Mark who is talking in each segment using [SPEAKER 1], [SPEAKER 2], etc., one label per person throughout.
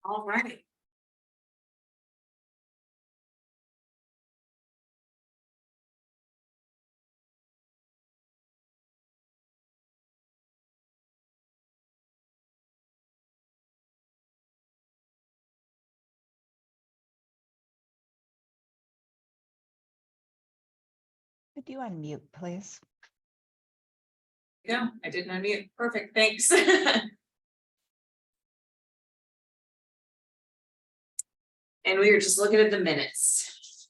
[SPEAKER 1] All right.
[SPEAKER 2] Could you unmute, please?
[SPEAKER 1] Yeah, I didn't unmute. Perfect, thanks. And we were just looking at the minutes.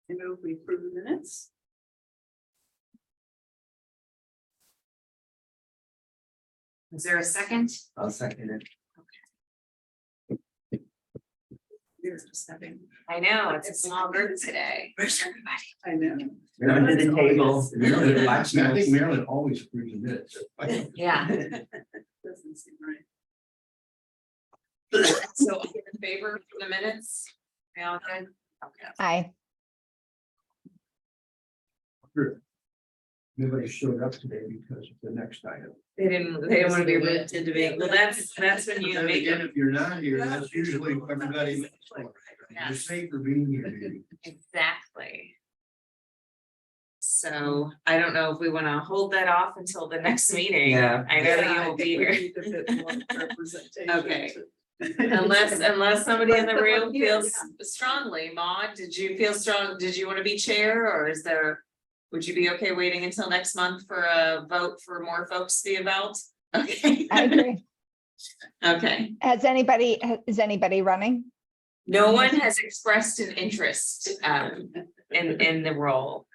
[SPEAKER 3] I move we approve the minutes.
[SPEAKER 1] Is there a second?
[SPEAKER 4] I'll second it.
[SPEAKER 3] We're just having,
[SPEAKER 1] I know, it's a small group today. Where's everybody?
[SPEAKER 3] I know.
[SPEAKER 4] We're under the table. We're watching
[SPEAKER 5] I think
[SPEAKER 4] us.
[SPEAKER 5] Maryland always approves of minutes.
[SPEAKER 1] Yeah,
[SPEAKER 3] Doesn't seem right.
[SPEAKER 1] so all in favor for the minutes? We all good? Okay.
[SPEAKER 2] Aye.
[SPEAKER 5] Nobody showed up today because of the next item.
[SPEAKER 1] They didn't want to be rude to debate. Well, that's when you
[SPEAKER 5] Then
[SPEAKER 1] make
[SPEAKER 5] again,
[SPEAKER 1] it.
[SPEAKER 5] if you're not here, that's usually everybody. You're
[SPEAKER 1] Yes.
[SPEAKER 5] safe for being here. Maybe.
[SPEAKER 1] Exactly. So I don't know if we want to hold that off until the next meeting.
[SPEAKER 4] Yeah.
[SPEAKER 1] I know that
[SPEAKER 3] Yeah,
[SPEAKER 1] you
[SPEAKER 3] I
[SPEAKER 1] will be
[SPEAKER 3] think we
[SPEAKER 1] here.
[SPEAKER 3] need a bit more representation
[SPEAKER 1] Okay.
[SPEAKER 3] to-
[SPEAKER 1] Unless somebody in the room
[SPEAKER 3] Yeah.
[SPEAKER 1] feels strongly. Maude, did you feel strong? Did you want to be chair or is there? Would you be okay waiting until next month for a vote for more folks to be about? Okay.
[SPEAKER 2] I agree.
[SPEAKER 1] Okay.
[SPEAKER 2] Is anybody running?
[SPEAKER 1] No one has expressed an interest in the role.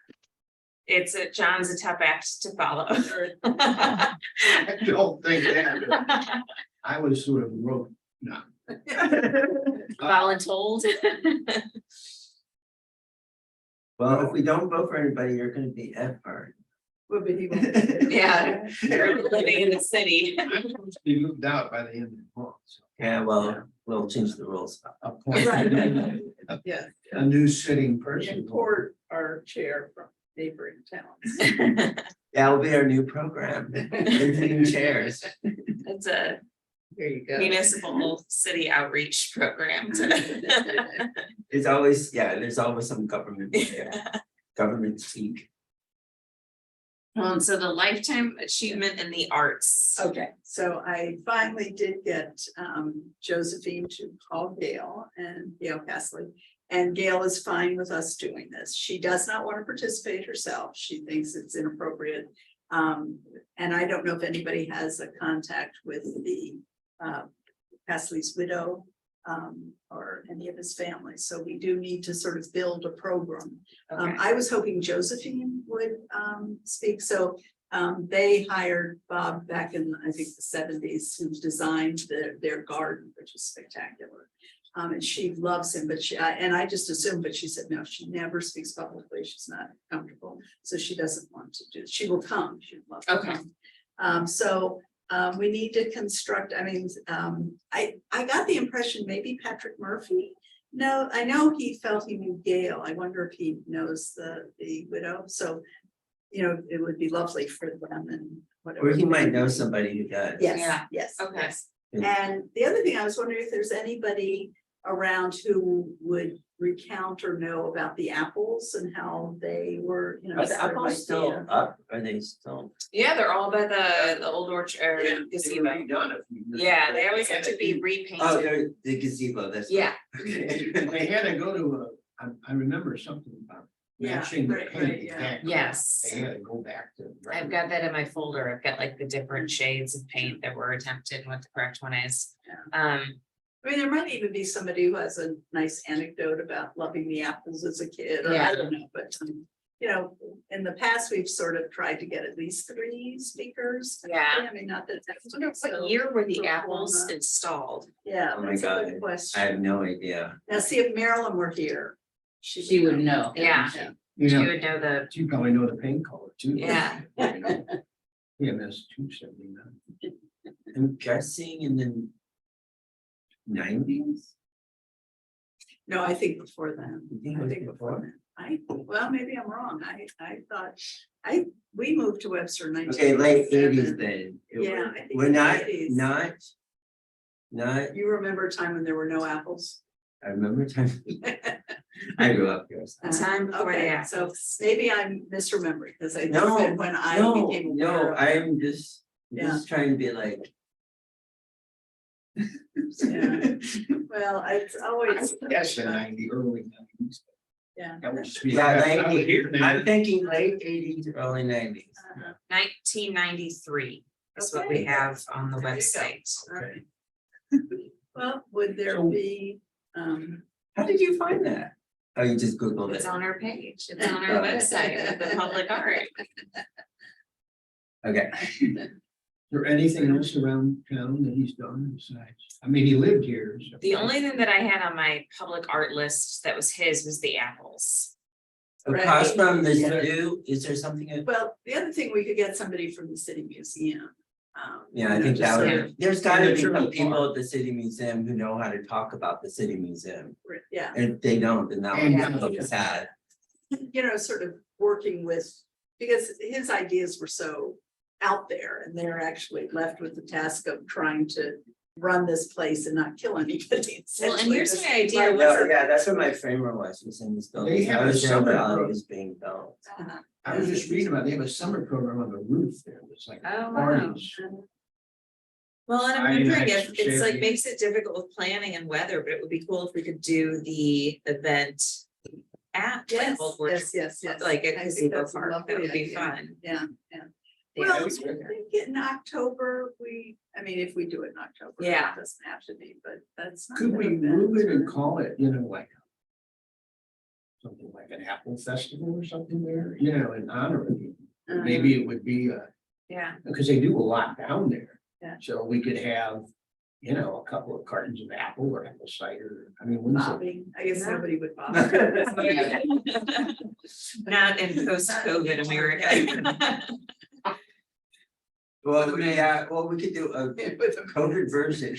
[SPEAKER 1] John's a tough act to follow.
[SPEAKER 5] I don't think that. I was sort of wrote, no.
[SPEAKER 1] Voluntold.
[SPEAKER 4] Well, if we don't vote for anybody, you're gonna be F hard.
[SPEAKER 3] Well, but he won't.
[SPEAKER 1] Yeah. You're living in the city.
[SPEAKER 5] He moved out by the end of the month. So
[SPEAKER 4] Yeah, well, we'll change the rules.
[SPEAKER 5] appointed
[SPEAKER 3] Yeah,
[SPEAKER 5] a new sitting
[SPEAKER 3] we
[SPEAKER 5] person.
[SPEAKER 3] import our chair from neighboring towns.
[SPEAKER 4] That will be our new program. Visiting chairs.
[SPEAKER 1] It's a
[SPEAKER 3] There you go.
[SPEAKER 1] municipal city outreach program.
[SPEAKER 4] It's always, yeah, there's always some government there, government speak.
[SPEAKER 1] So the lifetime achievement in the arts.
[SPEAKER 3] Okay, so I finally did get Josephine to call Gail and Gail Castley. And Gail is fine with us doing this. She does not want to participate herself. She thinks it's inappropriate. And I don't know if anybody has a contact with the Castley's widow or any of his family. So we do need to sort of build a program.
[SPEAKER 1] Okay.
[SPEAKER 3] I was hoping Josephine would speak, so they hired Bob back in, I think, the 70s, who designed their garden, which is spectacular. And she loves him, but and I just assumed, but she said, no, she never speaks publicly, she's not comfortable, so she doesn't want to do, she will come, she would love to
[SPEAKER 1] Okay.
[SPEAKER 3] come. So we need to construct, I mean, I got the impression maybe Patrick Murphy. No, I know he felt he knew Gail. I wonder if he knows the widow. So, you know, it would be lovely for them and whatever.
[SPEAKER 4] Or he might know somebody who does.
[SPEAKER 3] Yes,
[SPEAKER 1] Yeah.
[SPEAKER 3] yes.
[SPEAKER 1] Okay.
[SPEAKER 3] yes. And the other thing, I was wondering if there's anybody around who would recount or know about the apples and how they were, you know.
[SPEAKER 4] Are the
[SPEAKER 3] sort of
[SPEAKER 4] apples still
[SPEAKER 3] idea.
[SPEAKER 4] up? Are they still?
[SPEAKER 1] Yeah, they're all by the old orchard gazebo. Yeah, they always have to be
[SPEAKER 4] Oh,
[SPEAKER 1] repainted.
[SPEAKER 4] they're the gazebo, that's.
[SPEAKER 1] Yeah,
[SPEAKER 4] Okay.
[SPEAKER 5] They had to go to I remember something about
[SPEAKER 3] Yeah,
[SPEAKER 5] matching the
[SPEAKER 3] right,
[SPEAKER 5] paint.
[SPEAKER 3] yeah.
[SPEAKER 5] back.
[SPEAKER 1] yes.
[SPEAKER 5] They had to go back to.
[SPEAKER 1] I've got that in my folder. I've got like the different shades of paint that were attempted and what the correct one is.
[SPEAKER 3] I mean, there might even be somebody who has a nice anecdote about loving the apples as a kid, or
[SPEAKER 1] Yeah.
[SPEAKER 3] I don't know, but. You know, in the past, we've sort of tried to get at least 3 speakers.
[SPEAKER 1] Yeah.
[SPEAKER 3] I mean, not that. that's
[SPEAKER 1] What year were the
[SPEAKER 3] so
[SPEAKER 1] apples
[SPEAKER 3] long,
[SPEAKER 1] installed?
[SPEAKER 3] Yeah,
[SPEAKER 4] Oh my
[SPEAKER 3] that's a good
[SPEAKER 4] God. I
[SPEAKER 3] question.
[SPEAKER 4] have no idea.
[SPEAKER 3] Now, see if Marilyn were here.
[SPEAKER 6] She would know.
[SPEAKER 1] Yeah.
[SPEAKER 3] Yeah.
[SPEAKER 5] You
[SPEAKER 1] You
[SPEAKER 5] know,
[SPEAKER 1] would know the,
[SPEAKER 5] you probably know the paint color too.
[SPEAKER 1] Yeah.
[SPEAKER 5] You know, EMS 279.
[SPEAKER 4] I'm guessing in the 90s.
[SPEAKER 3] No, I think before then.
[SPEAKER 4] You think it
[SPEAKER 3] I
[SPEAKER 4] was
[SPEAKER 3] think
[SPEAKER 4] before?
[SPEAKER 3] before then. Well, maybe I'm wrong. I thought, we moved to Webster in
[SPEAKER 4] Okay, late 80s
[SPEAKER 3] 1987.
[SPEAKER 4] then. It
[SPEAKER 3] Yeah,
[SPEAKER 4] was-
[SPEAKER 3] I think
[SPEAKER 4] Well, not,
[SPEAKER 3] 80s.
[SPEAKER 4] not,
[SPEAKER 3] You remember a time when there were no apples?
[SPEAKER 4] I remember time, I grew up here. so-
[SPEAKER 1] Time before the
[SPEAKER 3] Okay, so
[SPEAKER 1] apples.
[SPEAKER 3] maybe I'm misremembering, because I think
[SPEAKER 4] No,
[SPEAKER 3] that when I
[SPEAKER 4] No,
[SPEAKER 3] became
[SPEAKER 4] no,
[SPEAKER 3] aware of them,
[SPEAKER 4] I'm just trying to be like.
[SPEAKER 3] Yeah. Well, it's always.
[SPEAKER 5] Yes, the 90, early 90s.
[SPEAKER 3] Yeah.
[SPEAKER 5] That was.
[SPEAKER 4] Yeah,
[SPEAKER 5] I was here
[SPEAKER 4] I'm
[SPEAKER 5] then.
[SPEAKER 4] thinking late 80s, early 90s.
[SPEAKER 3] Uh-huh.
[SPEAKER 1] 1993 is what we
[SPEAKER 3] Okay.
[SPEAKER 1] have on the
[SPEAKER 3] There you go.
[SPEAKER 1] website.
[SPEAKER 5] Okay.
[SPEAKER 3] Well, would there
[SPEAKER 5] So-
[SPEAKER 3] be,
[SPEAKER 4] How did you find that? Oh, you just Googled
[SPEAKER 1] It's
[SPEAKER 4] it.
[SPEAKER 1] on our page. It's on our website of the public art.
[SPEAKER 4] Okay.
[SPEAKER 5] Is there anything else around town that he's done besides, I mean, he lived here. so-
[SPEAKER 1] The only thing that I had on my public art list that was his was the apples.
[SPEAKER 4] Across from the
[SPEAKER 3] Yeah.
[SPEAKER 4] zoo, is there something?
[SPEAKER 3] well, the other thing, we could get somebody from the city museum.
[SPEAKER 4] Yeah, I
[SPEAKER 3] you know,
[SPEAKER 4] think
[SPEAKER 3] just
[SPEAKER 4] that
[SPEAKER 3] sort
[SPEAKER 4] would,
[SPEAKER 3] of-
[SPEAKER 4] there's gotta be
[SPEAKER 5] Sure.
[SPEAKER 4] some people at the city museum who know how to talk about the city museum.
[SPEAKER 3] Yeah,
[SPEAKER 4] And if they don't, then that
[SPEAKER 5] And-
[SPEAKER 4] would be sad.
[SPEAKER 3] you know, sort of working with, because his ideas were so out there, and they're actually left with the task of trying to run this place and not kill anybody.
[SPEAKER 1] Well, and
[SPEAKER 3] essentially.
[SPEAKER 1] here's
[SPEAKER 3] Just
[SPEAKER 1] my idea,
[SPEAKER 3] like-
[SPEAKER 4] No, yeah, that's what my framer was in this building.
[SPEAKER 5] They have
[SPEAKER 4] I
[SPEAKER 5] a
[SPEAKER 4] was there
[SPEAKER 5] summer
[SPEAKER 4] while it
[SPEAKER 5] program.
[SPEAKER 4] was being built.
[SPEAKER 3] Uh-huh.
[SPEAKER 5] I was just reading about, they have a summer program on the roof there, it's like
[SPEAKER 1] Oh, wow.
[SPEAKER 5] parties.
[SPEAKER 1] Well, and I'm
[SPEAKER 5] I mean,
[SPEAKER 1] wondering
[SPEAKER 5] that's
[SPEAKER 1] if it's like
[SPEAKER 5] sharing.
[SPEAKER 1] makes it difficult with planning and weather, but it would be cool if we could do the event at
[SPEAKER 3] Yes,
[SPEAKER 1] Old Orchard.
[SPEAKER 3] yes.
[SPEAKER 1] Like at
[SPEAKER 3] I think
[SPEAKER 1] Gazebo
[SPEAKER 3] that's a
[SPEAKER 1] Park, that
[SPEAKER 3] lovely
[SPEAKER 1] would be
[SPEAKER 3] idea.
[SPEAKER 1] fun.
[SPEAKER 3] Yeah.
[SPEAKER 1] Yeah.
[SPEAKER 3] Well, I
[SPEAKER 5] was good.
[SPEAKER 3] think in October, I mean, if we do it in October.
[SPEAKER 1] Yeah.
[SPEAKER 3] It doesn't have to be, but that's. not
[SPEAKER 5] Could
[SPEAKER 3] an
[SPEAKER 5] we
[SPEAKER 3] event,
[SPEAKER 5] move it and
[SPEAKER 3] or-
[SPEAKER 5] call it, you know, like. Something like an apple festival or something there, you know, in honor of you.
[SPEAKER 3] Uh,
[SPEAKER 5] Maybe it would be
[SPEAKER 1] Yeah,
[SPEAKER 5] because they do a lot down there.
[SPEAKER 3] Yeah.
[SPEAKER 5] So we could have, you know, a couple of cartons of apple or apple cider, I mean, when's it?
[SPEAKER 3] Bobbing, I guess
[SPEAKER 1] Yeah.
[SPEAKER 3] nobody would bob.
[SPEAKER 1] not in post-COVID America.
[SPEAKER 4] Well, yeah, well, we could do a COVID version.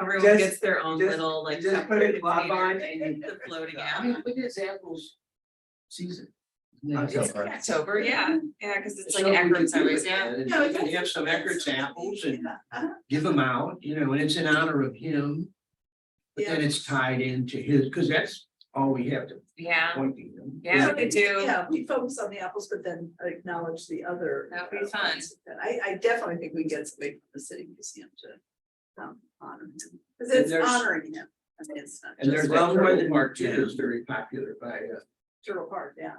[SPEAKER 1] Everyone
[SPEAKER 4] Just-
[SPEAKER 1] gets their own
[SPEAKER 4] just-
[SPEAKER 1] little like.
[SPEAKER 4] just put a
[SPEAKER 1] separate
[SPEAKER 4] glove
[SPEAKER 1] container,
[SPEAKER 4] on and-
[SPEAKER 1] The floating
[SPEAKER 5] I
[SPEAKER 1] out.
[SPEAKER 5] mean, when is apples season? Isn't it?
[SPEAKER 1] It's
[SPEAKER 4] October.
[SPEAKER 1] October, yeah, because it's like
[SPEAKER 5] So we could
[SPEAKER 1] Eckerd's
[SPEAKER 5] do
[SPEAKER 1] always,
[SPEAKER 5] it,
[SPEAKER 1] yeah.
[SPEAKER 5] and
[SPEAKER 3] No,
[SPEAKER 5] we could have some Eckert's apples and
[SPEAKER 3] Uh-huh.
[SPEAKER 5] give them out, you know, and it's in honor of him. But then
[SPEAKER 3] Yeah.
[SPEAKER 5] it's tied into his, because that's all we have to
[SPEAKER 1] Yeah,
[SPEAKER 5] point to him.
[SPEAKER 1] yeah,
[SPEAKER 3] So
[SPEAKER 1] we could do,
[SPEAKER 3] Yeah, we focus on the apples, but then acknowledge the other.
[SPEAKER 1] That would be fun.
[SPEAKER 3] ones. I definitely think we can get somebody from the city museum to honor him, because it's
[SPEAKER 4] there's-
[SPEAKER 3] honoring him. I mean, it's not
[SPEAKER 5] And there's
[SPEAKER 3] just
[SPEAKER 4] well
[SPEAKER 5] that
[SPEAKER 4] more
[SPEAKER 5] turtle
[SPEAKER 4] than-
[SPEAKER 5] park too,
[SPEAKER 4] yeah.
[SPEAKER 5] that's very popular by
[SPEAKER 3] Turtle Park, yeah.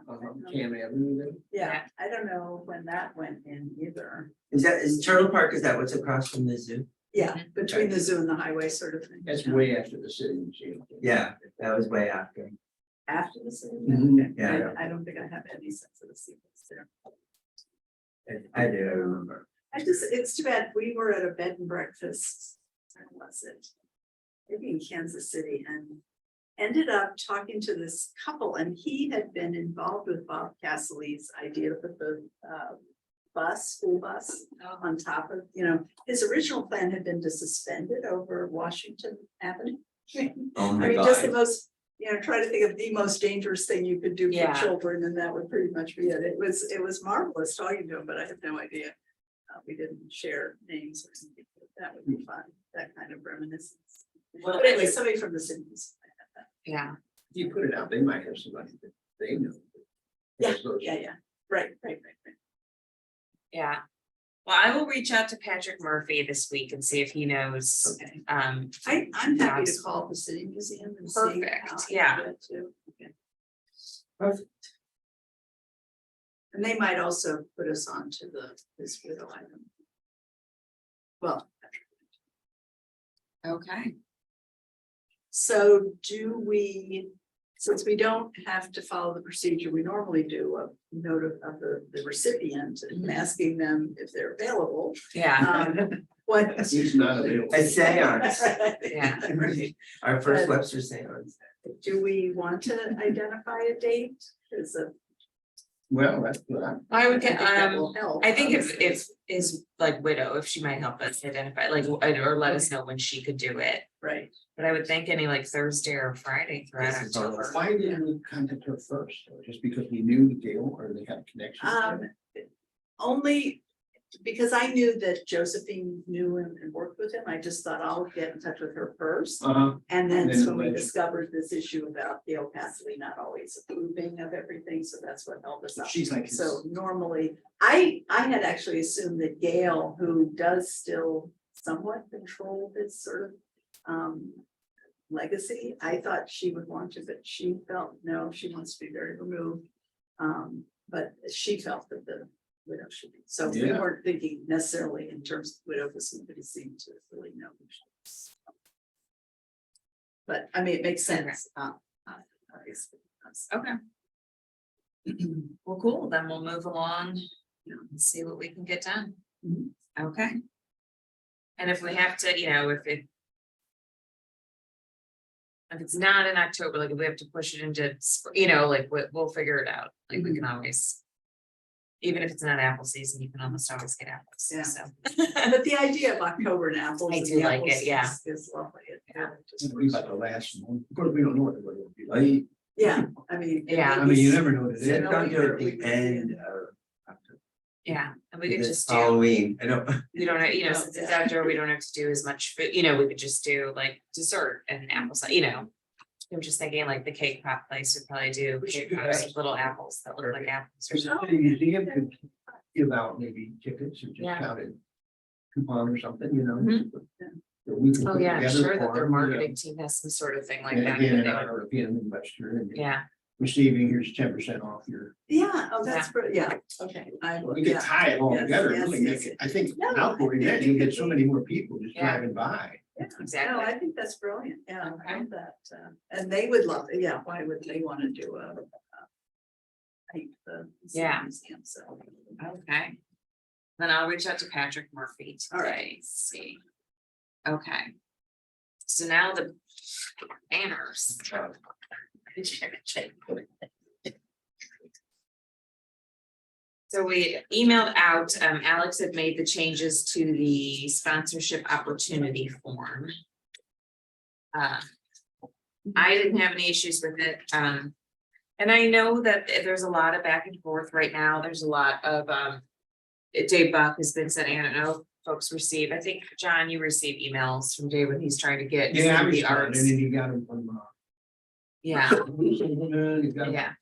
[SPEAKER 5] Cam Avenue there.
[SPEAKER 3] Yeah, I don't know when that went in either.
[SPEAKER 4] Is Turtle Park, is that what's across from the zoo?
[SPEAKER 3] Yeah, between the zoo and the highway sort of thing.
[SPEAKER 5] That's
[SPEAKER 3] yeah.
[SPEAKER 5] way after the city museum.
[SPEAKER 4] Yeah, that was way after.
[SPEAKER 3] After the city.
[SPEAKER 5] Mhm.
[SPEAKER 3] Okay.
[SPEAKER 4] Yeah.
[SPEAKER 3] I don't think I have any sense of the sequence there.
[SPEAKER 4] I do, I remember.
[SPEAKER 3] It's too bad, we were at a bed and breakfast, where was it? Maybe in Kansas City, and ended up talking to this couple, and he had been involved with Bob Cassidy's idea to put the school bus on top of, you know, his original plan had been to suspend it over Washington Avenue.
[SPEAKER 4] Oh
[SPEAKER 3] I
[SPEAKER 4] my
[SPEAKER 3] mean, just the
[SPEAKER 4] God.
[SPEAKER 3] most, you know, try to think of the most dangerous thing you could do
[SPEAKER 1] Yeah.
[SPEAKER 3] for children, and that would pretty much be it. It was marvelous talking to him, but I have no idea. We didn't share names or something, but that would be fun, that kind of reminiscence.
[SPEAKER 1] Well,
[SPEAKER 3] But anyway, somebody from the cities.
[SPEAKER 1] yeah,
[SPEAKER 5] If you put it out, they might have somebody that they know.
[SPEAKER 3] Yeah,
[SPEAKER 5] Those-
[SPEAKER 3] yeah, right.
[SPEAKER 1] yeah. Well, I will reach out to Patrick Murphy this week and see if he knows,
[SPEAKER 3] Okay,
[SPEAKER 1] um,
[SPEAKER 3] I'm happy to
[SPEAKER 1] Yes.
[SPEAKER 3] call the city museum and see.
[SPEAKER 1] Perfect,
[SPEAKER 3] how they
[SPEAKER 1] yeah.
[SPEAKER 3] do it too. Okay.
[SPEAKER 4] Perfect.
[SPEAKER 3] And they might also put us on to this widow item. Well,
[SPEAKER 1] okay.
[SPEAKER 3] so do we, since we don't have to follow the procedure, we normally do a note of the recipient and asking them if they're available.
[SPEAKER 1] Yeah,
[SPEAKER 3] What?
[SPEAKER 5] He's not available.
[SPEAKER 4] A seance.
[SPEAKER 1] yeah.
[SPEAKER 4] Our first Webster seance.
[SPEAKER 3] Do we want to identify a date? Is
[SPEAKER 5] Well, that's good.
[SPEAKER 1] I would
[SPEAKER 3] think
[SPEAKER 1] get,
[SPEAKER 3] that will help,
[SPEAKER 1] I think if
[SPEAKER 3] obviously.
[SPEAKER 1] is like widow, if she might help us identify, like, or let us know when she could do it.
[SPEAKER 3] Right,
[SPEAKER 1] But I would think any like Thursday or Friday throughout
[SPEAKER 4] This is all-
[SPEAKER 1] October.
[SPEAKER 5] Why didn't we contact her first? Just because we knew Gail or they had a connection?
[SPEAKER 3] only because I knew that Josephine knew him and worked with him, I just thought I'll get in touch with her first.
[SPEAKER 5] Uh-huh.
[SPEAKER 3] And then
[SPEAKER 5] Then
[SPEAKER 3] so we
[SPEAKER 5] eventually-
[SPEAKER 3] discovered this issue about Gail Cassidy not always approving of everything, so that's what held us up.
[SPEAKER 5] She's like.
[SPEAKER 3] So normally, I had actually assumed that Gail, who does still somewhat control this sort of legacy, I thought she would want to, but she felt, no, she wants to be very removed. But she felt that the widow should be, so we
[SPEAKER 5] Yeah.
[SPEAKER 3] weren't thinking necessarily in terms of widow, because nobody seemed to really know who she was. But I mean, it makes sense, obviously.
[SPEAKER 1] Okay. Well, cool, then we'll move along, and see what we can get done.
[SPEAKER 3] Mhm.
[SPEAKER 1] Okay. And if we have to, if it's not in October, like if we have to push it into, like we'll figure it out, like we can always. Even if it's not apple season, you can almost always get apples,
[SPEAKER 3] Yeah.
[SPEAKER 1] so.
[SPEAKER 3] But the idea of October and apples.
[SPEAKER 1] I
[SPEAKER 3] and
[SPEAKER 1] do like
[SPEAKER 3] apples
[SPEAKER 1] it, yeah.
[SPEAKER 3] Is lovely. It
[SPEAKER 1] Yeah.
[SPEAKER 3] really just
[SPEAKER 5] It's gonna be
[SPEAKER 3] works.
[SPEAKER 5] about the last one. Of course, we don't know what the weather will be like.
[SPEAKER 4] I
[SPEAKER 3] Yeah, I mean.
[SPEAKER 1] Yeah.
[SPEAKER 5] I mean, you never know what it
[SPEAKER 4] said
[SPEAKER 5] is.
[SPEAKER 4] down to at the end of October.
[SPEAKER 1] Yeah, and we could
[SPEAKER 4] It's
[SPEAKER 1] just do,
[SPEAKER 4] Halloween, I don't.
[SPEAKER 1] we don't,
[SPEAKER 3] No,
[SPEAKER 1] since it's
[SPEAKER 3] yeah.
[SPEAKER 1] outdoor, we don't have to do as much food, we could just do like dessert and apple cider, I'm just thinking like the cake pop place would probably do cake pops with little apples that look like apples or
[SPEAKER 5] So
[SPEAKER 1] something.
[SPEAKER 5] the museum could give out maybe tickets or
[SPEAKER 1] Yeah.
[SPEAKER 5] discounted coupon or something,
[SPEAKER 1] Mhm.
[SPEAKER 5] that we can
[SPEAKER 1] Oh,
[SPEAKER 5] put
[SPEAKER 1] yeah, I'm
[SPEAKER 5] together
[SPEAKER 1] sure that
[SPEAKER 5] for
[SPEAKER 1] their
[SPEAKER 5] them,
[SPEAKER 1] marketing team has some sort of thing like
[SPEAKER 5] And
[SPEAKER 1] that.
[SPEAKER 5] again,
[SPEAKER 1] that
[SPEAKER 5] in
[SPEAKER 1] they would-
[SPEAKER 5] honor of him and Webster and
[SPEAKER 1] Yeah,
[SPEAKER 5] receiving, here's 10% off your.
[SPEAKER 3] Yeah, oh, that's, yeah, okay. I will,
[SPEAKER 5] We could
[SPEAKER 3] yeah.
[SPEAKER 5] tie it all
[SPEAKER 3] Yes,
[SPEAKER 5] together,
[SPEAKER 3] yes,
[SPEAKER 5] really
[SPEAKER 3] yes.
[SPEAKER 5] make it, I think
[SPEAKER 3] No,
[SPEAKER 5] outdoor
[SPEAKER 3] I think
[SPEAKER 5] event,
[SPEAKER 3] it
[SPEAKER 5] you get
[SPEAKER 3] could
[SPEAKER 5] so
[SPEAKER 3] be-
[SPEAKER 5] many more people just
[SPEAKER 1] Yeah.
[SPEAKER 5] driving by.
[SPEAKER 3] Yeah,
[SPEAKER 1] Exactly.
[SPEAKER 3] No, I think that's brilliant, yeah, I
[SPEAKER 1] Okay.
[SPEAKER 3] love that, and they would love it, yeah, why would they wanna do paint the
[SPEAKER 1] Yeah.
[SPEAKER 3] museum, so.
[SPEAKER 1] okay. Then I'll reach out to Patrick Murphy
[SPEAKER 3] All right.
[SPEAKER 1] today, see. Okay. So now the banners. So we emailed out, Alex had made the changes to the sponsorship opportunity form. I didn't have any issues with it, and I know that there's a lot of back and forth right now, there's a lot of, Dave Buck has been sending, I don't know, if folks receive, I think, John, you receive emails from Dave when he's trying to get
[SPEAKER 5] Yeah, I
[SPEAKER 1] some of the
[SPEAKER 5] responded,
[SPEAKER 1] arts.
[SPEAKER 5] and then you got them from.
[SPEAKER 1] Yeah,
[SPEAKER 5] You got
[SPEAKER 1] yeah.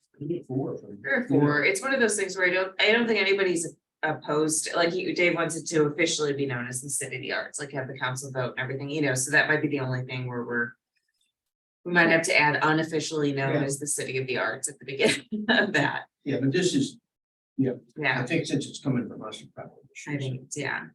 [SPEAKER 5] 4 from.
[SPEAKER 1] 3 or 4, it's one of those things where I don't think anybody's opposed, like Dave wants it to officially be known as the City of the Arts, like have the council vote and everything, so that might be the only thing where we might have to add unofficially known
[SPEAKER 5] Yeah.
[SPEAKER 1] as the City of the Arts at the beginning of that,
[SPEAKER 5] Yeah, but this is, I
[SPEAKER 1] yeah,
[SPEAKER 5] think since it's coming from us, it probably should.
[SPEAKER 1] I think, yeah.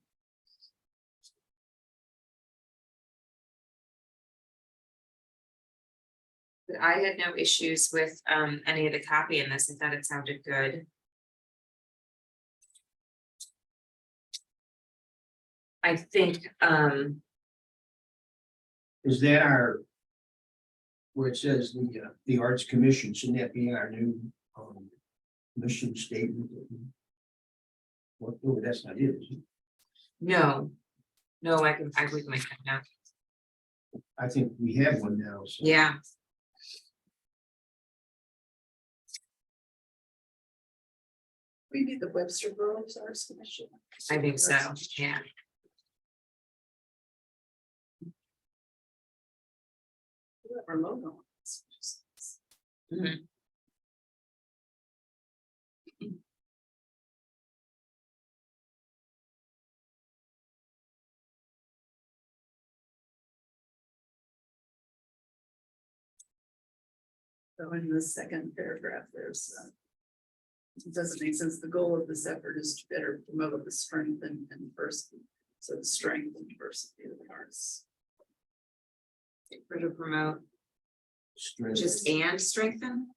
[SPEAKER 1] But I had no issues with any of the copy in this, I thought it sounded good. I think,
[SPEAKER 5] Is that our? Where it says the Arts Commission, shouldn't that be our new mission statement? What, oh, that's not it, is it?
[SPEAKER 1] no. No, we can make that now,
[SPEAKER 5] I think we have one now, so.
[SPEAKER 1] yeah,
[SPEAKER 3] We need the Webster Girls Arts Commission.
[SPEAKER 1] I think so, yeah.
[SPEAKER 3] Remote ones.
[SPEAKER 1] Mhm.
[SPEAKER 3] So in the second paragraph, there's. It doesn't make sense. The goal of this effort is to better promote the strength and diversity. So the strength and diversity of the arts.
[SPEAKER 1] For to promote,
[SPEAKER 5] Strength.
[SPEAKER 1] just and strengthen,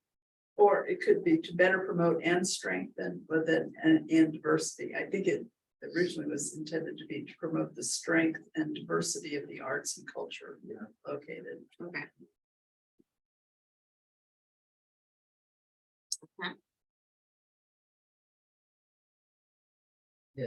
[SPEAKER 3] Or it could be to better promote and strengthen, but then and diversity. I think it originally was intended to be to promote the strength and diversity of the arts and culture located.
[SPEAKER 1] okay. Okay.
[SPEAKER 5] I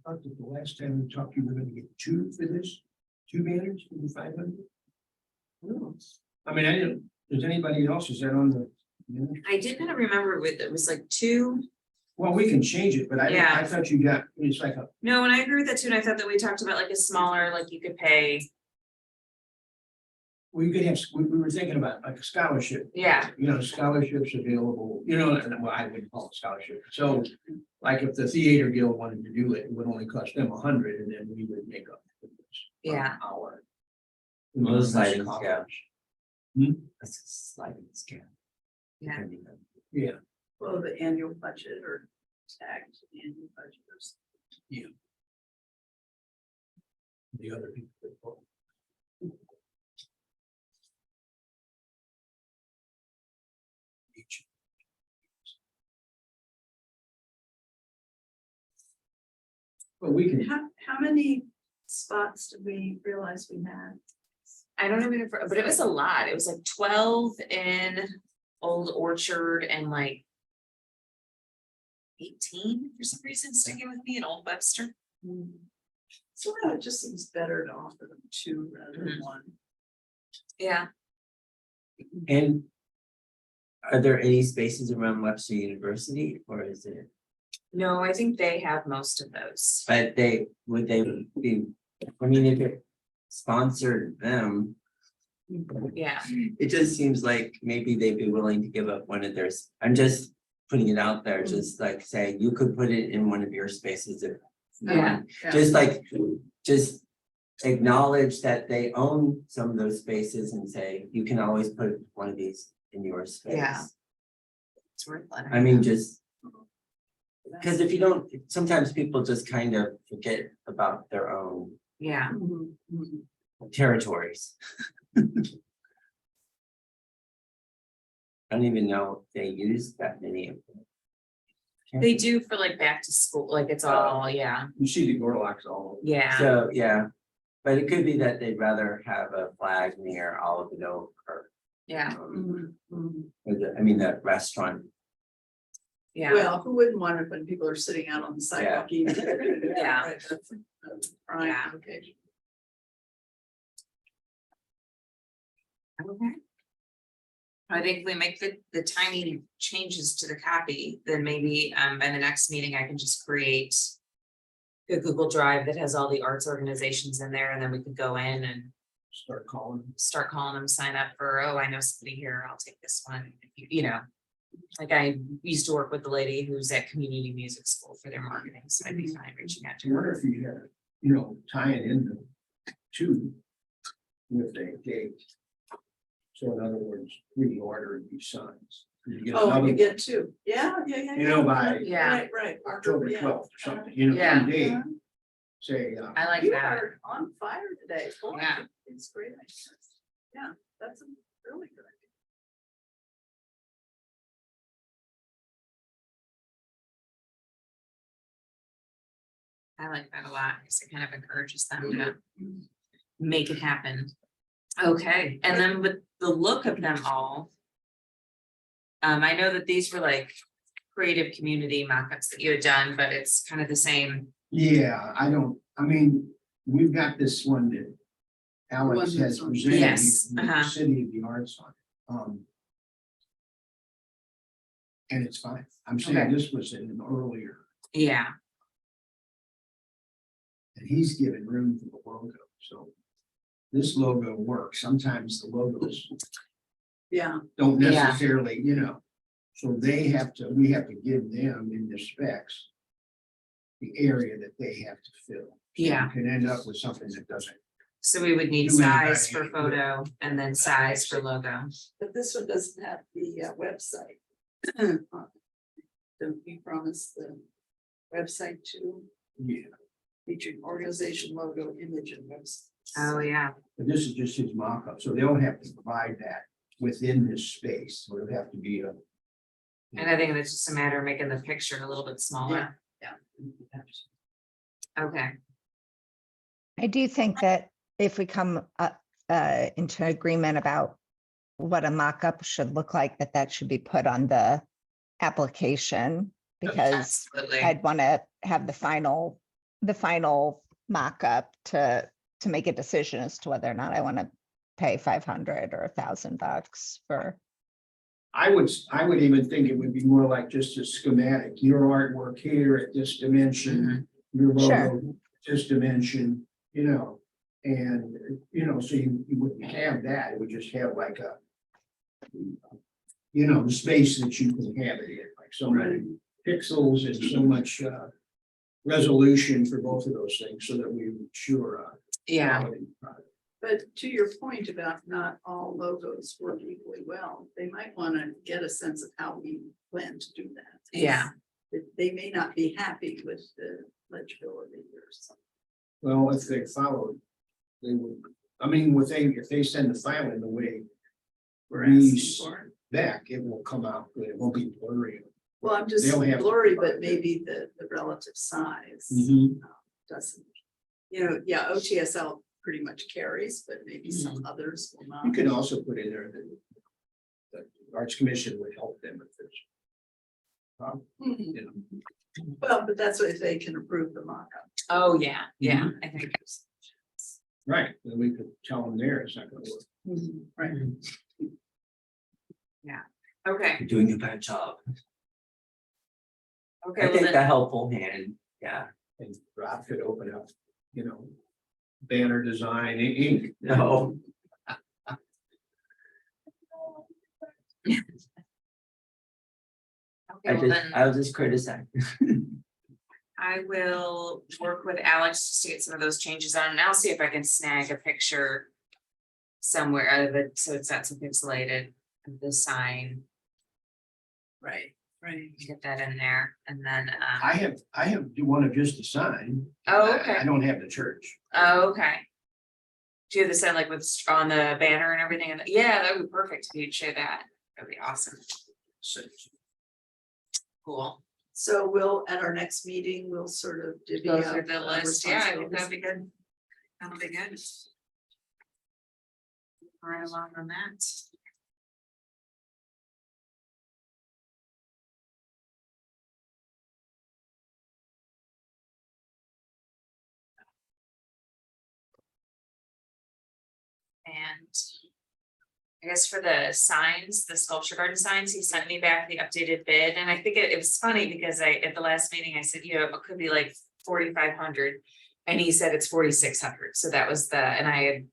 [SPEAKER 5] thought that the last time we talked, you were gonna get two for this, two banners for the 500. I mean, I didn't, does anybody else, is that on the?
[SPEAKER 1] I did kind of remember with, it was like two,
[SPEAKER 5] Well, we can change it, but I
[SPEAKER 1] Yeah.
[SPEAKER 5] thought you got, it's like a,
[SPEAKER 1] no, and I agree with that too, and I thought that we talked about like a smaller, like you could pay,
[SPEAKER 5] we could have, we were thinking about like a scholarship.
[SPEAKER 1] yeah,
[SPEAKER 5] You know, scholarships available, you know, and well, I wouldn't call it scholarship, so. Like if the theater guild wanted to do it, it would only cost them 100 and then we would make up. the difference per
[SPEAKER 1] Yeah.
[SPEAKER 5] Hour.
[SPEAKER 4] Well, sliding
[SPEAKER 5] That's
[SPEAKER 4] scale.
[SPEAKER 5] Hmm?
[SPEAKER 4] That's a sliding scale.
[SPEAKER 1] Yeah.
[SPEAKER 4] Depending on-
[SPEAKER 5] Yeah,
[SPEAKER 3] Well, the annual budget or tagged annual budget or something.
[SPEAKER 5] the other people. Each. Well, we can,
[SPEAKER 3] How many spots did we realize we had?
[SPEAKER 1] I don't even, but it was a lot, it was like 12 in Old Orchard and like 18 for some reason sticking with me in Old Webster.
[SPEAKER 3] So it just seems better to offer them two rather than one.
[SPEAKER 1] Yeah,
[SPEAKER 4] And are there any spaces around Webster University or is it,
[SPEAKER 1] no, I think they have most of those.
[SPEAKER 4] but would they be, I mean, if it sponsored them,
[SPEAKER 1] Yeah,
[SPEAKER 4] it just seems like maybe they'd be willing to give up one of theirs. I'm just putting it out there, just like say, you could put it in one of your spaces if.
[SPEAKER 1] Yeah.
[SPEAKER 4] Just like, just acknowledge that they own some of those spaces and say, you can always put one of these in your space.
[SPEAKER 1] Yeah. it's worth letting.
[SPEAKER 4] I mean, just. Cause if you don't, sometimes people just kind of forget about their own
[SPEAKER 1] Yeah,
[SPEAKER 3] Mhm, mhm.
[SPEAKER 4] territories. I don't even know if they use that many of them.
[SPEAKER 1] they do for like back to school, like it's all, yeah,
[SPEAKER 5] you see the Gorloks all.
[SPEAKER 1] yeah,
[SPEAKER 4] So, yeah, but it could be that they'd rather have a flag near Olive and Oak or,
[SPEAKER 1] yeah,
[SPEAKER 3] Mhm, mhm.
[SPEAKER 4] or I mean, the restaurant.
[SPEAKER 1] yeah.
[SPEAKER 3] Well, who wouldn't want it when people are sitting out on the sidewalk eating?
[SPEAKER 1] Yeah.
[SPEAKER 3] Right, that's a prime
[SPEAKER 1] Yeah.
[SPEAKER 3] location.
[SPEAKER 1] Okay. I think if we make the tiny changes to the copy, then maybe by the next meeting, I can just create. A Google Drive that has all the arts organizations in there, and then we could go in and
[SPEAKER 5] Start calling.
[SPEAKER 1] start calling them, sign up for, oh, I know somebody here, I'll take this one, you know. Like I used to work with the lady who's at community music school for their marketing, so I'd be fine reaching out to
[SPEAKER 5] I wonder
[SPEAKER 1] her.
[SPEAKER 5] if you had, you know, tie it in the two. With a date. So in other words, reorder these signs. You get
[SPEAKER 3] Oh,
[SPEAKER 5] another
[SPEAKER 3] you
[SPEAKER 5] one,
[SPEAKER 3] get two. Yeah.
[SPEAKER 5] You know, by-
[SPEAKER 1] Yeah.
[SPEAKER 3] Right.
[SPEAKER 5] October
[SPEAKER 3] Yeah.
[SPEAKER 5] 12th or something, you know,
[SPEAKER 1] Yeah.
[SPEAKER 5] some day, say,
[SPEAKER 1] I like
[SPEAKER 3] You
[SPEAKER 1] that,
[SPEAKER 3] are on fire today. Boy,
[SPEAKER 1] Yeah.
[SPEAKER 3] It's great. Yeah, that's a really good idea.
[SPEAKER 1] I like that a lot, because it kind of encourages them to make it happen. Okay, and then with the look of them all. I know that these were like creative community mock-ups that you had done, but it's kind of the same.
[SPEAKER 5] yeah, I mean, we've got this one that. Alex
[SPEAKER 3] One
[SPEAKER 5] has
[SPEAKER 3] that's on-
[SPEAKER 5] presented.
[SPEAKER 1] Yes,
[SPEAKER 5] with the
[SPEAKER 1] uh-huh.
[SPEAKER 5] City of the Arts on. And it's fine, I'm saying
[SPEAKER 1] Okay.
[SPEAKER 5] this was in an earlier,
[SPEAKER 1] Yeah,
[SPEAKER 5] and he's given room for the logo, so. This logo works, sometimes the logos
[SPEAKER 3] Yeah,
[SPEAKER 5] don't
[SPEAKER 1] Yeah.
[SPEAKER 5] necessarily, you know. So we have to give them in the specs. The area that they have to fill. So
[SPEAKER 1] Yeah.
[SPEAKER 5] you can end up with something that doesn't.
[SPEAKER 1] so we would need
[SPEAKER 5] Do anybody
[SPEAKER 1] size for
[SPEAKER 5] any good.
[SPEAKER 1] photo and then size for logo.
[SPEAKER 3] but this one doesn't have the website. Don't we promise the website to
[SPEAKER 5] Yeah,
[SPEAKER 3] featuring organization logo, image and website?
[SPEAKER 1] Oh, yeah,
[SPEAKER 5] but this is just his mock-up, so they'll have to provide that within this space, so it'll have to be a.
[SPEAKER 1] And I think it's just a matter of making the picture a little bit smaller. Okay,
[SPEAKER 2] I do think that if we come into agreement about what a mock-up should look like, that should be put on the application. Because
[SPEAKER 1] absolutely.
[SPEAKER 2] I'd want to have the final mock-up to make a decision as to whether or not I want to pay 500 or $1,000 for.
[SPEAKER 5] I would even think it would be more like just a schematic, your artwork here at this dimension, your
[SPEAKER 2] Sure.
[SPEAKER 5] logo, this dimension, you know. And, you know, so you wouldn't have that, it would just have like a, you know, the space that you can have it in, like so many pixels and so much resolution for both of those things, so that we ensure
[SPEAKER 1] Yeah,
[SPEAKER 5] quality product.
[SPEAKER 3] But to your point about not all logos work equally well, they might want to get a sense of how we plan to do that.
[SPEAKER 1] yeah,
[SPEAKER 3] They may not be happy with the legibility or something.
[SPEAKER 5] Well, if they followed, they would, I mean, if they send the file in the way
[SPEAKER 3] We're asking
[SPEAKER 5] These-
[SPEAKER 3] for.
[SPEAKER 5] back, it will come out good, it won't be blurry.
[SPEAKER 3] Well, I'm just
[SPEAKER 5] They'll have to
[SPEAKER 3] blurry,
[SPEAKER 5] provide
[SPEAKER 3] but maybe the relative size
[SPEAKER 5] Mhm.
[SPEAKER 3] doesn't. You know, yeah, OTSL pretty much carries, but maybe some others will
[SPEAKER 5] You
[SPEAKER 3] not.
[SPEAKER 5] can also put in there that the Arts Commission would help them with this.
[SPEAKER 3] Mhm.
[SPEAKER 5] You know,
[SPEAKER 3] Well, but that's what if they can approve the mock-up.
[SPEAKER 1] oh, yeah, yeah, I think.
[SPEAKER 5] right, then we could tell them there, it's not gonna work.
[SPEAKER 3] Right.
[SPEAKER 1] Okay,
[SPEAKER 4] You're doing a bad job.
[SPEAKER 1] okay,
[SPEAKER 4] I
[SPEAKER 1] well
[SPEAKER 4] think
[SPEAKER 1] then,
[SPEAKER 4] the helpful hand, yeah,
[SPEAKER 5] And Rob could open up, you know, banner design, ink.
[SPEAKER 4] no, I'll just criticize.
[SPEAKER 1] I will work with Alex to get some of those changes on, and I'll see if I can snag a picture somewhere out of it, so it's not so pixelated, of the sign,
[SPEAKER 3] Right, right.
[SPEAKER 1] get that in there, and then,
[SPEAKER 5] I have one of just the sign.
[SPEAKER 1] oh,
[SPEAKER 5] I
[SPEAKER 1] okay,
[SPEAKER 5] don't have the church.
[SPEAKER 1] oh, okay. Do you have the sign like with, on the banner and everything, and, yeah, that would be perfect, if you'd share that, that'd be awesome,
[SPEAKER 5] So,
[SPEAKER 1] cool.
[SPEAKER 3] So we'll, at our next meeting, we'll sort of divvy
[SPEAKER 1] Go
[SPEAKER 3] up.
[SPEAKER 1] through the list, yeah, I think
[SPEAKER 3] responsibilities.
[SPEAKER 1] that'd be good. That'll be good. Right along on that. And I guess for the signs, the sculpture garden signs, he sent me back the updated bid, and I think it was funny because at the last meeting, I said, you know, it could be like 4,500. And he said it's 4,600, so that was and I had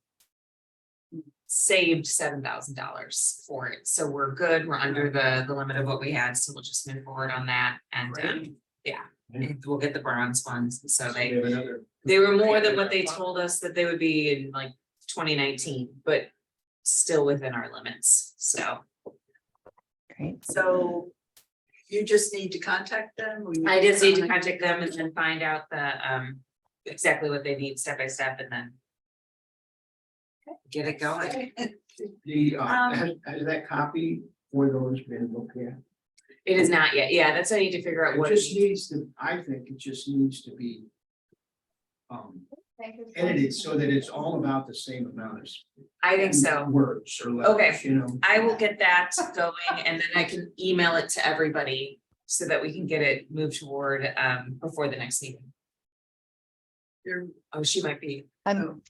[SPEAKER 1] saved $7,000 for it, so we're good, we're under the limit of what we had, so we'll just move forward on that, and
[SPEAKER 3] Great.
[SPEAKER 1] and we'll get the bronze ones, so
[SPEAKER 5] we have another.
[SPEAKER 1] they were more than what they told us that they would be in like 2019, but still within our limits, so.
[SPEAKER 2] Great.
[SPEAKER 3] So you just need to contact them? We
[SPEAKER 1] I just need to
[SPEAKER 3] contact-
[SPEAKER 1] contact them and then find out the exactly what they need step by step, and then get it going.
[SPEAKER 5] The,
[SPEAKER 1] Um,
[SPEAKER 5] has that copy for those been looked at?
[SPEAKER 1] It is not yet, yeah, that's what I need to figure out
[SPEAKER 5] It
[SPEAKER 1] what.
[SPEAKER 5] just needs to, I think it just needs to be edited so that it's all about the same amount of.
[SPEAKER 1] I think so.
[SPEAKER 5] Words or letters,
[SPEAKER 1] Okay.
[SPEAKER 5] you know.
[SPEAKER 1] I will get that going, and then I can email it to everybody so that we can get it moved toward before the next meeting.
[SPEAKER 3] You're-
[SPEAKER 1] Oh, she might be,
[SPEAKER 2] I'm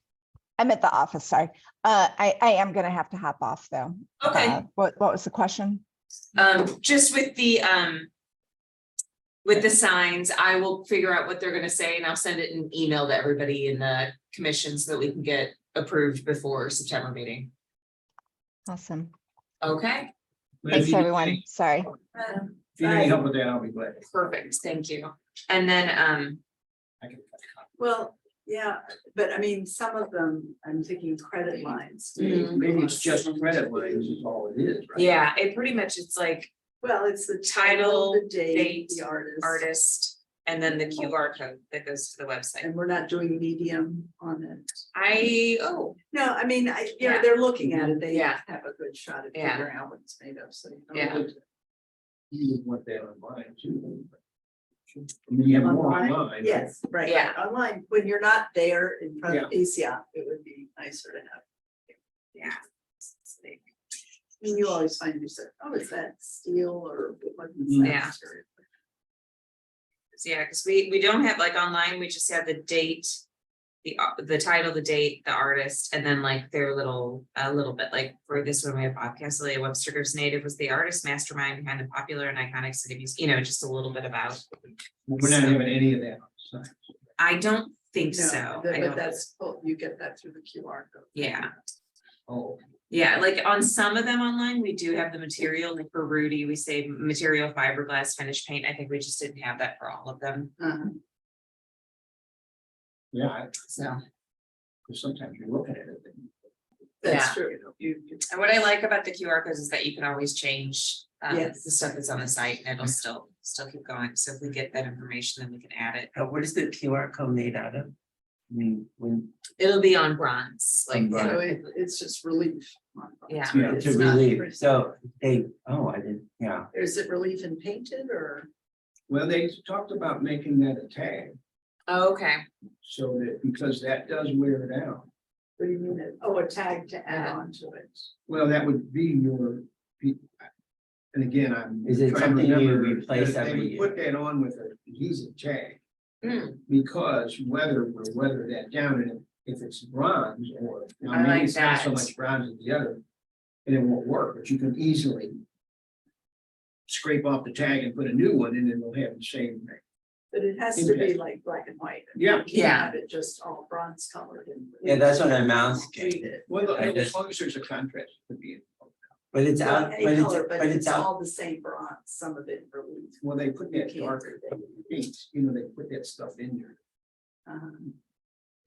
[SPEAKER 2] at the office, sorry. I am gonna have to hop off though.
[SPEAKER 1] okay,
[SPEAKER 2] What was the question?
[SPEAKER 1] just with the signs, I will figure out what they're gonna say, and I'll send it in email to everybody in the commission so that we can get approved before September meeting.
[SPEAKER 2] Awesome.
[SPEAKER 1] Okay,
[SPEAKER 5] But if
[SPEAKER 2] Thanks,
[SPEAKER 5] you need
[SPEAKER 2] everyone.
[SPEAKER 5] any-
[SPEAKER 2] Sorry.
[SPEAKER 5] If you need any help with that, I'll be glad.
[SPEAKER 1] perfect, thank you. And then,
[SPEAKER 5] I can cut a copy.
[SPEAKER 3] Well, yeah, but I mean, some of them, I'm thinking credit lines.
[SPEAKER 5] Maybe it's just credit lines is all it is, right?
[SPEAKER 1] yeah, it pretty much, it's like
[SPEAKER 3] Well, it's the
[SPEAKER 1] Title,
[SPEAKER 3] title, the date,
[SPEAKER 1] date,
[SPEAKER 3] the artist.
[SPEAKER 1] artist, and then the QR code that goes to the website.
[SPEAKER 3] And we're not doing medium on it.
[SPEAKER 1] No,
[SPEAKER 3] I mean, you know,
[SPEAKER 1] Yeah.
[SPEAKER 3] they're looking at it, they
[SPEAKER 1] Yeah.
[SPEAKER 3] have a good shot at
[SPEAKER 1] Yeah.
[SPEAKER 3] figuring out what it's made of, so. you don't
[SPEAKER 1] Yeah.
[SPEAKER 3] have to
[SPEAKER 5] You would want that online too. I mean, you have more online.
[SPEAKER 3] Yes, right,
[SPEAKER 1] Yeah.
[SPEAKER 3] right, online, when you're not there in front of these, yeah, it would be nicer to have.
[SPEAKER 1] Yeah.
[SPEAKER 3] I mean, you always find yourself, oh, is that steel or what is
[SPEAKER 5] Mhm.
[SPEAKER 3] that
[SPEAKER 1] Yeah.
[SPEAKER 3] material?
[SPEAKER 1] Yeah, because we don't have like online, we just have the date. The title, the date, the artist, and then like their a little bit, like for this one, we have Bob Castelli, Webster Groves native was the artist mastermind behind the popular and iconic city music, just a little bit about.
[SPEAKER 5] We're not having any of that. on site.
[SPEAKER 1] I don't think
[SPEAKER 3] No,
[SPEAKER 1] so.
[SPEAKER 3] but
[SPEAKER 1] I don't,
[SPEAKER 3] that's, oh, you get that through the QR code.
[SPEAKER 1] yeah,
[SPEAKER 5] Oh,
[SPEAKER 1] yeah, like on some of them online, we do have the material, like for Rudy, we say material fiberglass finish paint, I think we just didn't have that for all of them,
[SPEAKER 5] yeah,
[SPEAKER 1] so.
[SPEAKER 5] because sometimes you're looking at it. and,
[SPEAKER 3] That's
[SPEAKER 1] Yeah.
[SPEAKER 3] true, you,
[SPEAKER 1] And what I like about the QR codes is that you can always change
[SPEAKER 3] Yes.
[SPEAKER 1] the stuff that's on the site and it'll still keep going. So if we get that information, then we can add it.
[SPEAKER 4] What is the QR code made out of? I mean, when,
[SPEAKER 1] It'll be on bronze, like,
[SPEAKER 4] On bronze.
[SPEAKER 3] so it's just relief.
[SPEAKER 1] Yeah.
[SPEAKER 5] Yeah,
[SPEAKER 3] It's
[SPEAKER 4] to
[SPEAKER 3] not
[SPEAKER 4] relieve,
[SPEAKER 3] printed.
[SPEAKER 4] so I didn't, yeah.
[SPEAKER 3] Is it relief and painted or?
[SPEAKER 5] Well, they talked about making that a tag,
[SPEAKER 1] oh, okay,
[SPEAKER 5] so that, because that does wear it out.
[SPEAKER 3] What do you mean? Oh, a tag to add on to it.
[SPEAKER 5] Well, that would be your. And again, I'm.
[SPEAKER 4] Is it
[SPEAKER 5] trying to
[SPEAKER 4] something you
[SPEAKER 5] remember
[SPEAKER 4] replace
[SPEAKER 5] that they
[SPEAKER 4] every
[SPEAKER 5] would
[SPEAKER 4] year?
[SPEAKER 5] Put that on with an adhesive tag.
[SPEAKER 1] Hmm.
[SPEAKER 5] Because weather will weather that down, and if it's bronze or, now
[SPEAKER 1] I
[SPEAKER 5] maybe
[SPEAKER 1] like
[SPEAKER 5] it's not so
[SPEAKER 1] that.
[SPEAKER 5] much bronze as the other. And it won't work, but you can easily. Scrape off the tag and put a new one in and it'll have the same thing.
[SPEAKER 3] But it has to be
[SPEAKER 5] Impact.
[SPEAKER 3] like black and white.
[SPEAKER 5] Yeah.
[SPEAKER 3] You can't
[SPEAKER 1] Yeah.
[SPEAKER 3] have it just all bronze colored and.
[SPEAKER 4] Yeah, that's what I'm asking.
[SPEAKER 3] Read it.
[SPEAKER 5] Well,
[SPEAKER 4] I
[SPEAKER 5] as
[SPEAKER 4] just-
[SPEAKER 5] long as there's a contrast, it could be.
[SPEAKER 4] But it's
[SPEAKER 3] Well,
[SPEAKER 4] out,
[SPEAKER 3] any
[SPEAKER 4] but it's,
[SPEAKER 3] color,
[SPEAKER 4] but
[SPEAKER 3] it's
[SPEAKER 4] it's out,
[SPEAKER 3] all the same bronze, some of it relief.
[SPEAKER 5] Well, they put
[SPEAKER 3] You
[SPEAKER 5] that
[SPEAKER 3] can't
[SPEAKER 5] darker
[SPEAKER 3] do that.
[SPEAKER 5] paint, they put that stuff in there,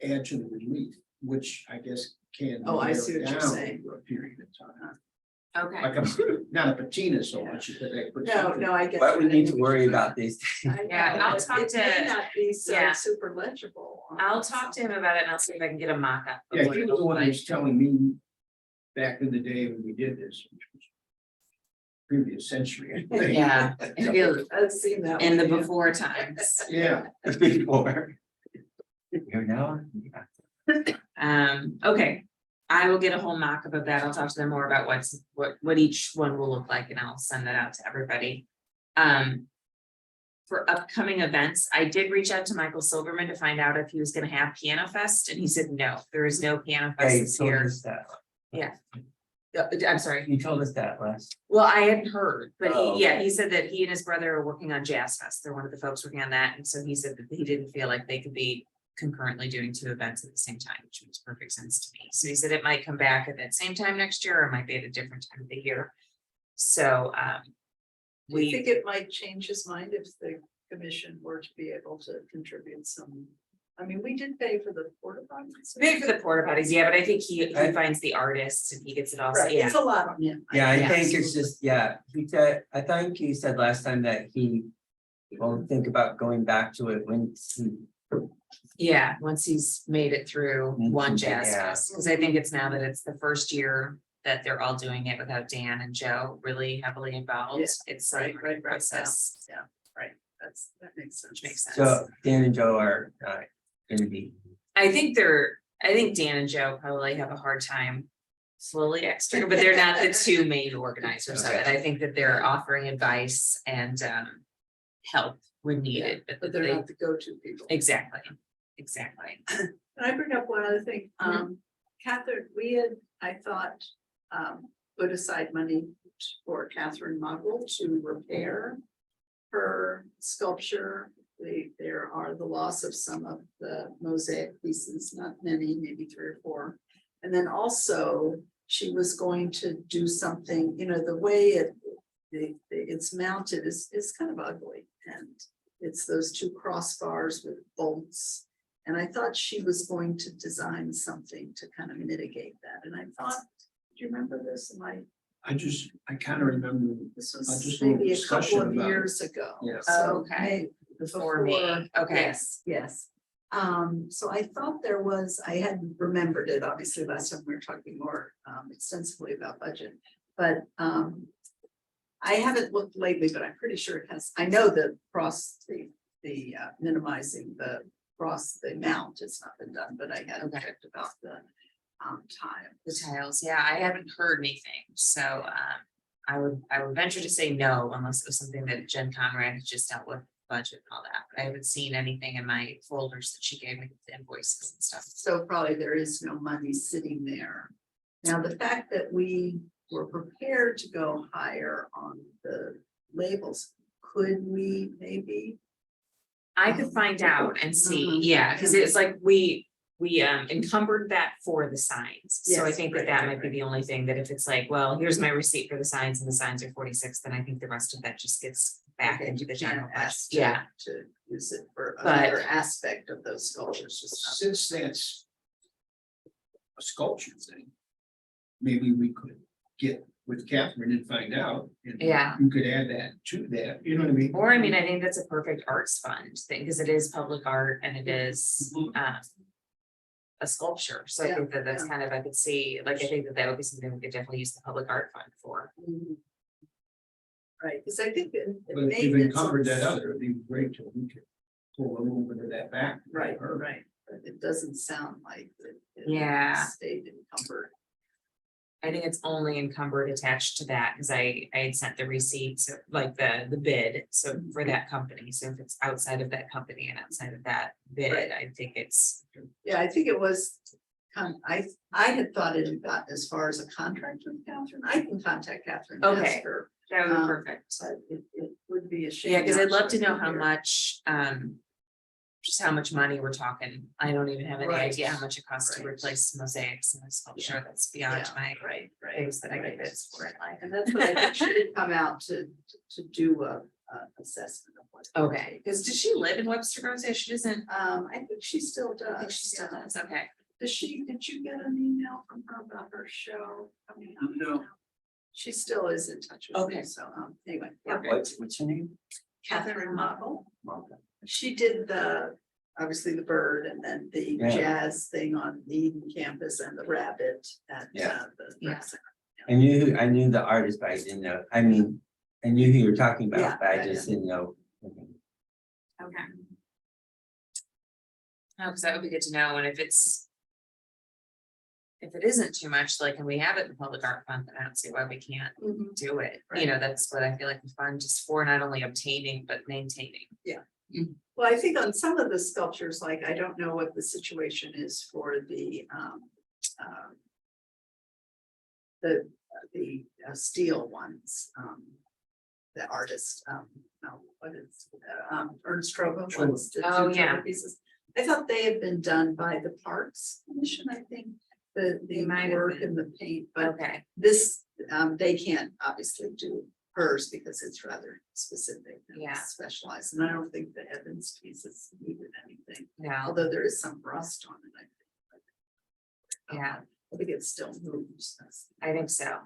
[SPEAKER 5] add to the relief, which I guess can.
[SPEAKER 3] Oh, I
[SPEAKER 5] wear
[SPEAKER 3] see
[SPEAKER 5] it
[SPEAKER 3] what you're
[SPEAKER 5] down
[SPEAKER 3] saying.
[SPEAKER 5] over a period of time.
[SPEAKER 1] okay.
[SPEAKER 5] Like a, not a patina so much, but they put.
[SPEAKER 3] No,
[SPEAKER 5] something-
[SPEAKER 3] no, I get.
[SPEAKER 4] what we
[SPEAKER 3] that.
[SPEAKER 4] need to worry about these days.
[SPEAKER 3] I
[SPEAKER 1] Yeah,
[SPEAKER 3] know,
[SPEAKER 1] I'll
[SPEAKER 3] it-
[SPEAKER 1] talk
[SPEAKER 3] it may
[SPEAKER 1] to-
[SPEAKER 3] not be so
[SPEAKER 1] yeah.
[SPEAKER 3] super legible.
[SPEAKER 1] I'll talk to him about it and I'll see if I can get a mock-up. of
[SPEAKER 5] Yeah,
[SPEAKER 1] what
[SPEAKER 5] he
[SPEAKER 1] it
[SPEAKER 5] was the
[SPEAKER 1] looks
[SPEAKER 5] one who
[SPEAKER 1] like.
[SPEAKER 5] was telling me back in the day when we did this, which was previous century. I think.
[SPEAKER 1] Yeah, it feels-
[SPEAKER 3] I've seen that.
[SPEAKER 1] in the
[SPEAKER 3] one, yeah.
[SPEAKER 1] before times.
[SPEAKER 5] Yeah,
[SPEAKER 4] Before. Here now, yeah.
[SPEAKER 1] Okay, I will get a whole mock-up of that. I'll talk to them more about what each one will look like and I'll send that out to everybody. For upcoming events, I did reach out to Michael Silverman to find out if he was gonna have Piano Fest and he said, no, there is no Piano
[SPEAKER 4] Yeah,
[SPEAKER 1] Fest
[SPEAKER 4] you
[SPEAKER 1] this
[SPEAKER 4] told
[SPEAKER 1] year.
[SPEAKER 4] us that.
[SPEAKER 1] Yeah, I'm sorry.
[SPEAKER 4] You told us that last.
[SPEAKER 1] Well, I hadn't heard, but
[SPEAKER 4] Oh,
[SPEAKER 1] he, yeah,
[SPEAKER 4] okay.
[SPEAKER 1] he said that he and his brother are working on Jazz Fest. They're one of the folks working on that. And so he said that he didn't feel like they could be concurrently doing two events at the same time, which makes perfect sense to me. So he said it might come back at that same time next year, or it might be at a different time of the year. So,
[SPEAKER 3] Do you
[SPEAKER 1] we,
[SPEAKER 3] think it might change his mind if the commission were to be able to contribute some? I mean, we did pay for the porta potties.
[SPEAKER 1] paid for the porta potties, yeah, but I think he
[SPEAKER 4] I-
[SPEAKER 1] finds the artists and he gets it all,
[SPEAKER 3] Right,
[SPEAKER 1] yeah.
[SPEAKER 3] it's a lot on him.
[SPEAKER 4] Yeah, I
[SPEAKER 1] Yeah.
[SPEAKER 4] think it's just, yeah, he said, I think he said last time that he won't think about going back to it when he.
[SPEAKER 1] Yeah, once he's made it through one Jazz
[SPEAKER 4] Yeah.
[SPEAKER 1] Fest, because I think it's now that it's the first year that they're all doing it without Dan and Joe really heavily involved.
[SPEAKER 3] Yeah,
[SPEAKER 1] It's
[SPEAKER 3] right,
[SPEAKER 1] a
[SPEAKER 3] right, right,
[SPEAKER 1] process,
[SPEAKER 3] That makes sense.
[SPEAKER 1] which makes sense.
[SPEAKER 4] So Dan and Joe are gonna be,
[SPEAKER 1] I think Dan and Joe probably have a hard time slowly extra, but they're not the two main organizers of it. I think that they're offering advice and help when needed,
[SPEAKER 3] But
[SPEAKER 1] but
[SPEAKER 3] they're
[SPEAKER 1] they,
[SPEAKER 3] not the go-to people.
[SPEAKER 1] exactly.
[SPEAKER 3] Can I bring up one other thing? Catherine, we had, I thought, put aside money for Catherine Muggle to repair her sculpture. There are the loss of some of the mosaic pieces, not many, maybe 3 or 4. And then also, she was going to do something, the way it's mounted is kind of ugly. And it's those 2 crossbars with bolts. And I thought she was going to design something to kind of mitigate that. And I thought, do you remember this?
[SPEAKER 5] I kind of remember,
[SPEAKER 3] This
[SPEAKER 5] just
[SPEAKER 3] was
[SPEAKER 5] a little
[SPEAKER 3] maybe a
[SPEAKER 5] discussion
[SPEAKER 3] couple of
[SPEAKER 5] about it.
[SPEAKER 3] years ago.
[SPEAKER 5] Yeah.
[SPEAKER 3] So
[SPEAKER 1] Okay.
[SPEAKER 3] before
[SPEAKER 1] me. Okay.
[SPEAKER 3] Yes, yes. So I thought there was, I hadn't remembered it, obviously, last time we were talking more extensively about budget, but I haven't looked lately, but I'm pretty sure it has, I know that minimizing the cross the amount has not been done, but I hadn't
[SPEAKER 1] Okay.
[SPEAKER 3] checked about the time.
[SPEAKER 1] The tiles, yeah, I haven't heard anything, so I would venture to say no, unless it was something that Jen Conrad had just dealt with budget and all that. But I haven't seen anything in my folders that she gave me with the invoices and stuff.
[SPEAKER 3] So probably there is no money sitting there. Now, the fact that we were prepared to go higher on the labels, could we maybe?
[SPEAKER 1] I could find out and see,
[SPEAKER 3] Mhm.
[SPEAKER 1] yeah, because it's like we encumbered that for the signs. So I
[SPEAKER 3] Yes,
[SPEAKER 1] think that
[SPEAKER 3] right,
[SPEAKER 1] that
[SPEAKER 3] right,
[SPEAKER 1] might be
[SPEAKER 3] right.
[SPEAKER 1] the only thing that if it's like, well, here's my receipt for the signs and the signs are 46, then I think the rest of that just gets back
[SPEAKER 3] Okay,
[SPEAKER 1] into the
[SPEAKER 3] you can't
[SPEAKER 1] general budget.
[SPEAKER 3] ask to-
[SPEAKER 1] Yeah,
[SPEAKER 3] To use it for
[SPEAKER 1] But-
[SPEAKER 3] another aspect of those sculptures, just not.
[SPEAKER 5] Since that's a sculpture thing, maybe we could get with Catherine and find out. And
[SPEAKER 1] Yeah.
[SPEAKER 5] you could add that to that, you know what I mean?
[SPEAKER 1] or I mean, I think that's a perfect arts fund thing, because it is public art and it is a sculpture. So I think that that's
[SPEAKER 3] Yeah.
[SPEAKER 1] kind of, I could see, like, I think that that would be something we could definitely use the public art fund for.
[SPEAKER 3] Right, because I think that.
[SPEAKER 5] But if you've encumbered that other, it'd be great to we could pull a little bit of that back.
[SPEAKER 3] Right, right, but it doesn't sound like it
[SPEAKER 1] Yeah.
[SPEAKER 3] stayed encumbered.
[SPEAKER 1] I think it's only encumbered attached to that, because I had sent the receipts, like the bid, so for that company, so if it's outside of that company and outside of that bid,
[SPEAKER 3] Right.
[SPEAKER 1] I think it's.
[SPEAKER 3] Yeah, I think it was, I had thought it had gotten as far as a contract with Catherine. I can contact Catherine. and ask
[SPEAKER 1] Okay.
[SPEAKER 3] her,
[SPEAKER 1] That would be
[SPEAKER 3] Um,
[SPEAKER 1] perfect.
[SPEAKER 3] But it would be a shame.
[SPEAKER 1] Yeah, because
[SPEAKER 3] not
[SPEAKER 1] I'd love to know how
[SPEAKER 3] hear.
[SPEAKER 1] much, just how much money we're talking. I don't even have any
[SPEAKER 3] Right.
[SPEAKER 1] idea how much it costs to
[SPEAKER 3] Right.
[SPEAKER 1] replace mosaics and a sculpture.
[SPEAKER 3] Yeah.
[SPEAKER 1] That's beyond
[SPEAKER 3] Yeah,
[SPEAKER 1] my
[SPEAKER 3] right, right.
[SPEAKER 1] things that I get
[SPEAKER 3] right.
[SPEAKER 1] bids for in life.
[SPEAKER 3] And that's what I think she did come out to do a assessment of what. it would
[SPEAKER 1] Okay,
[SPEAKER 3] take.
[SPEAKER 1] because does she live in Webster Groves? Yeah, she doesn't.
[SPEAKER 3] I think she still does.
[SPEAKER 1] I think she still
[SPEAKER 3] yeah.
[SPEAKER 1] does. Okay.
[SPEAKER 3] Did you get an email from her about her show coming up?
[SPEAKER 5] No.
[SPEAKER 3] She still is in touch with me,
[SPEAKER 1] Okay.
[SPEAKER 3] so, anyway. yeah.
[SPEAKER 4] What's your name?
[SPEAKER 3] Catherine Mottle.
[SPEAKER 4] Martha.
[SPEAKER 3] She did obviously the bird and then the
[SPEAKER 4] Yeah.
[SPEAKER 3] jazz thing on the Eden campus and the rabbit at
[SPEAKER 4] Yeah.
[SPEAKER 3] the
[SPEAKER 1] Yeah.
[SPEAKER 3] rec center.
[SPEAKER 4] I knew the artist, but I didn't know, I mean, I knew who you were talking
[SPEAKER 3] Yeah,
[SPEAKER 4] about, but I
[SPEAKER 3] yeah,
[SPEAKER 4] just didn't know.
[SPEAKER 1] Okay. Oh, because that would be good to know, and if it isn't too much, like, and we have it in the public art fund, then I don't see why we can't do it. You know, that's what I feel like the fund is for, not only obtaining, but maintaining.
[SPEAKER 3] Well, I think on some of the sculptures, like, I don't know what the situation is for the steel ones, the artist, no, what is, Ernst Trogo ones. the
[SPEAKER 1] Oh,
[SPEAKER 3] two
[SPEAKER 1] yeah.
[SPEAKER 3] pieces. I thought they had been done by the Parks Commission, I think, the
[SPEAKER 1] They might have
[SPEAKER 3] work
[SPEAKER 1] been.
[SPEAKER 3] and the paint, but
[SPEAKER 1] Okay,
[SPEAKER 3] this, they can't obviously do hers because it's rather specific and
[SPEAKER 1] Yeah.
[SPEAKER 3] specialized, and I don't think the Evans piece has needed anything,
[SPEAKER 1] no,
[SPEAKER 3] although there is some rust on it, I think. but,
[SPEAKER 1] Yeah.
[SPEAKER 3] I think it still moves.
[SPEAKER 1] I think so.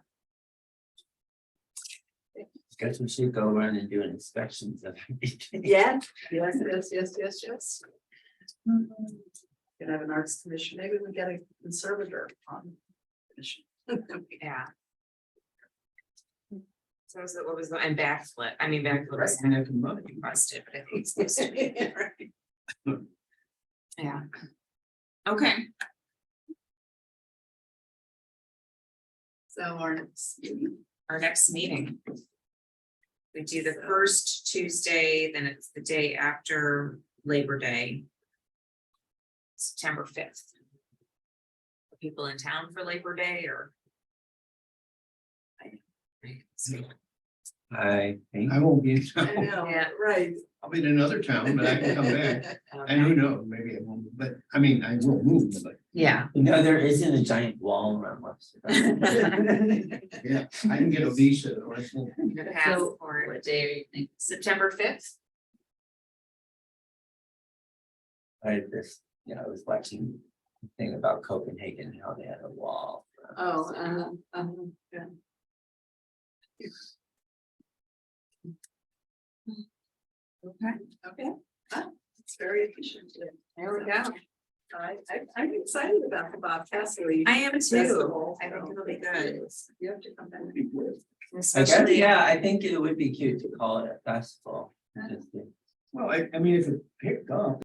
[SPEAKER 4] Guess we should go around and do inspections of everything.
[SPEAKER 3] Yeah, yes. Can have an arts commission, maybe we get a conservator on commission.
[SPEAKER 1] Yeah. So what was the, and backflip, I mean, backflip
[SPEAKER 5] Right,
[SPEAKER 1] is
[SPEAKER 5] and that can run.
[SPEAKER 1] rusted, but I think it's supposed to be,
[SPEAKER 3] Right.
[SPEAKER 1] yeah. Okay,
[SPEAKER 3] So our next meeting,
[SPEAKER 1] our next meeting. We do the first Tuesday, then it's the day after Labor Day. September 5th. Are people in town for Labor Day or?
[SPEAKER 4] I think.
[SPEAKER 5] I won't be in
[SPEAKER 3] I
[SPEAKER 5] town.
[SPEAKER 3] know,
[SPEAKER 1] Yeah.
[SPEAKER 3] right.
[SPEAKER 5] I'll be in another town, but I can come back. And
[SPEAKER 1] Okay.
[SPEAKER 5] who knows, maybe I won't, but I mean, I will move, but
[SPEAKER 1] Yeah.
[SPEAKER 4] No, there isn't a giant wall around Webster.
[SPEAKER 5] yeah, I can get a visa or I can.
[SPEAKER 1] The passport,
[SPEAKER 3] What day are you thinking?
[SPEAKER 1] September 5th.
[SPEAKER 4] I just, I was watching a thing about Copenhagen, how they had a wall.
[SPEAKER 3] Oh, yeah.
[SPEAKER 1] Okay,
[SPEAKER 3] Okay, it's very efficient.
[SPEAKER 1] there we go.
[SPEAKER 3] I'm excited about the Bob Castle.
[SPEAKER 1] I am too.
[SPEAKER 3] Festival.
[SPEAKER 1] I think it'll be good.
[SPEAKER 3] You have to come back.
[SPEAKER 4] I guess,
[SPEAKER 1] Especially,
[SPEAKER 4] yeah, I think it would be cute to call it a festival. Just to-
[SPEAKER 5] Well, I mean, if it picked up,